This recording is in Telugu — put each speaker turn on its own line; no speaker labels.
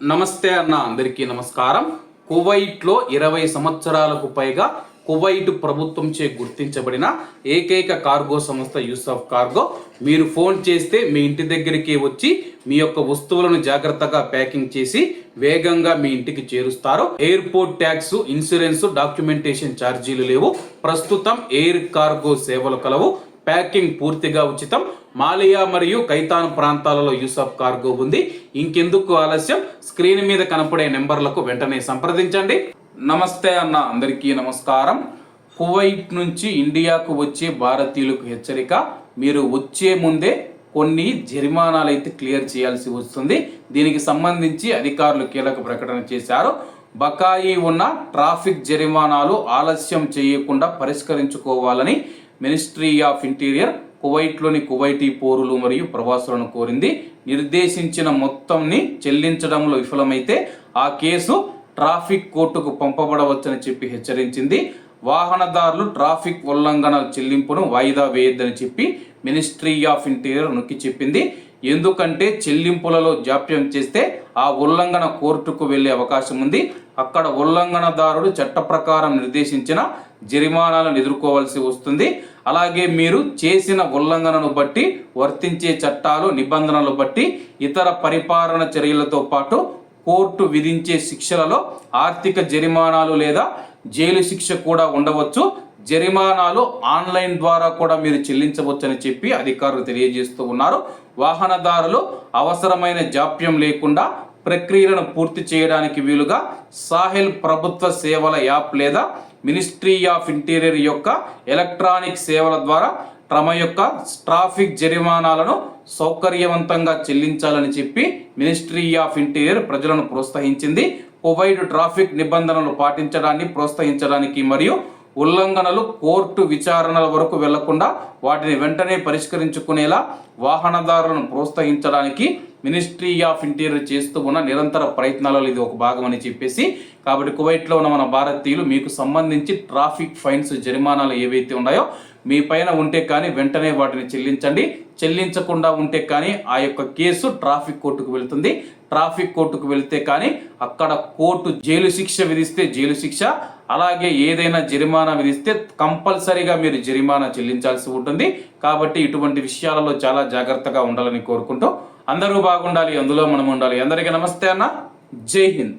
నమస్తే అన్న, అందరికీ నమస్కారం. కువైట్లో 20 సంవత్సరాలకు పైగా కువైట్ ప్రభుత్వంచే గుర్తించబడిన ఏకైక కార్గో సంస్థ యూసఫ్ కార్గో. మీరు ఫోన్ చేస్తే మీ ఇంటి దగ్గరికి వచ్చి మీ యొక్క వస్తువులను జాగ్రత్తగా ప్యాకింగ్ చేసి వేగంగా మీ ఇంటికి చేరుస్తారు. ఎయిర్పోర్ట్ ట్యాక్స్, ఇన్సూరెన్స్, డాక్యుమెంటేషన్ ఛార్జీలు లేవు. ప్రస్తుతం ఎయిర్ కార్గో సేవలు కలవు. ప్యాకింగ్ పూర్తిగా ఉచితం. మాలియా మరియు కైతాన్ ప్రాంతాలలో యూసఫ్ కార్గో ఉంది. ఇంకెందుకు ఆలస్యం, స్క్రీన్ మీద కనపడే నెంబర్లకు వెంటనే సంప్రదించండి. నమస్తే అన్న, అందరికీ నమస్కారం. కువైట్ నుంచి ఇండియాకు వచ్చే భారతీయులకు హెచ్చరిక. మీరు వచ్చే ముందే కొన్ని జరిమానాలు అయితే క్లియర్ చేయాల్సి వస్తుంది. దీనికి సంబంధించి అధికారులు కీలక ప్రకటన చేశారు. బకాయి ఉన్న ట్రాఫిక్ జరిమానాలు ఆలస్యం చేయకుండా పరిష్కరించుకోవాలని మినిస్ట్రీ ఆఫ్ ఇంటీరియర్ కువైట్లోని కువైటీ పౌరులు మరియు ప్రవాసులను కోరింది. నిర్దేశించిన మొత్తంని చెల్లించడంలో విఫలమైతే ఆ కేసు ట్రాఫిక్ కోర్టుకు పంపబడవచ్చని చెప్పి హెచ్చరించింది. వాహనదారులు ట్రాఫిక్ ఉల్లంఘనల చెల్లింపును వాయిదా వేయొద్దని చెప్పి మినిస్ట్రీ ఆఫ్ ఇంటీరియర్ నొక్కి చెప్పింది. ఎందుకంటే చెల్లింపులలో జాప్యం చేస్తే ఆ ఉల్లంఘన కోర్టుకు వెళ్లే అవకాశం ఉంది. అక్కడ ఉల్లంఘనదారుడు చట్ట ప్రకారం నిర్దేశించిన జరిమానాలను ఎదుర్కోవాల్సి వస్తుంది. అలాగే మీరు చేసిన ఉల్లంఘనను బట్టి వర్తించే చట్టాలు, నిబంధనలు బట్టి ఇతర పరిపాలన చర్యలతో పాటు కోర్టు విధించే శిక్షలలో ఆర్థిక జరిమానాలు లేదా జైలు శిక్ష కూడా ఉండవచ్చు. జరిమానాలు ఆన్లైన్ ద్వారా కూడా మీరు చెల్లించవచ్చని చెప్పి అధికారులు తెలియజేస్తూ ఉన్నారు. వాహనదారులు అవసరమైన జాప్యం లేకుండా ప్రక్రియలను పూర్తి చేయడానికి వీలుగా సాహెల్ ప్రభుత్వ సేవల యాప్ లేదా మినిస్ట్రీ ఆఫ్ ఇంటీరియర్ యొక్క ఎలక్ట్రానిక్ సేవల ద్వారా తమ యొక్క ట్రాఫిక్ జరిమానాలను సౌకర్యవంతంగా చెల్లించాలని చెప్పి మినిస్ట్రీ ఆఫ్ ఇంటీరియర్ ప్రజలను ప్రోత్సహించింది. కువైట్ ట్రాఫిక్ నిబంధనలు పాటించడాన్ని ప్రోత్సహించడానికి మరియు ఉల్లంఘనలు కోర్టు విచారణల వరకు వెళ్లకుండా వాటిని వెంటనే పరిష్కరించుకునేలా వాహనదారులను ప్రోత్సహించడానికి మినిస్ట్రీ ఆఫ్ ఇంటీరియర్ చేస్తూ ఉన్న నిరంతర ప్రయత్నాలలో ఇది ఒక భాగం అని చెప్పేసి. కాబట్టి కువైట్లో ఉన్న మన భారతీయులు మీకు సంబంధించి ట్రాఫిక్ ఫైన్స్, జరిమానాలు ఏవైతే ఉన్నాయో మీ పైన ఉంటే కానీ వెంటనే వాటిని చెల్లించండి. చెల్లించకుండా ఉంటే కానీ ఆ యొక్క కేసు ట్రాఫిక్ కోర్టుకు వెళ్తుంది. ట్రాఫిక్ కోర్టుకు వెళ్తే కానీ అక్కడ కోర్టు జైలు శిక్ష విధిస్తే జైలు శిక్ష, అలాగే ఏదైనా జరిమానా విధిస్తే కంపల్సరీగా మీరు జరిమానా చెల్లించాల్సి ఉంటుంది. కాబట్టి ఇటువంటి విషయాలలో చాలా జాగ్రత్తగా ఉండాలని కోరుకుంటూ అందరూ బాగుండాలి, అందులో మనం ఉండాలి. అందరికీ నమస్తే అన్న, జై హింద్.